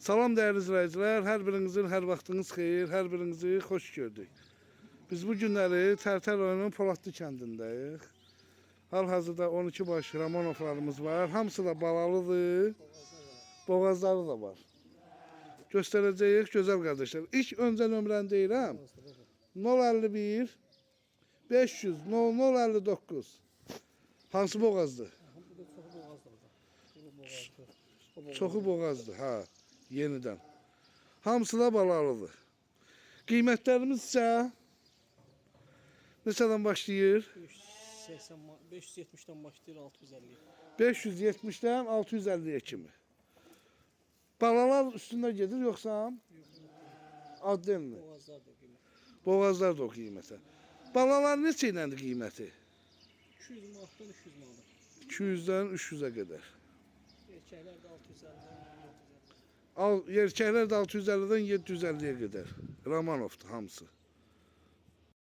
Salam değerli izləyicilər, hər birinizin hər vaxtınız xeyir, hər birinizi xoş gördük. Biz bu günləri Tərtər rayonunun Poladlı kəndindəyik. Hal-hazırda 12 baş Romanovlarımız var. Hamısı da balalıdır. Boğazları da var. Göstərəcəyik gözəl qardaşlar. İlk öncə nömrəni deyirəm. 051 500 0059. Hansı boğazdır? Çoxu boğazdır, ha. Yenidən. Hamısı da balalıdır. Qiymətlərimiz isə neçədən başlayır? 570'den başlayır 650. 570'dən 650'ye kimi. Balalar üstündə gedir yoxsa? Addenli. Boğazlar da qiymət. Boğazlar da o qiymətə. Balalar neçə iləndir qiyməti? 200 manatdan 300 manat. 200'dən 300'ə qədər. Erkəklər də 650'den 750. Erkəklər də 650'dən 750'yə qədər. Romanovdur hamısı.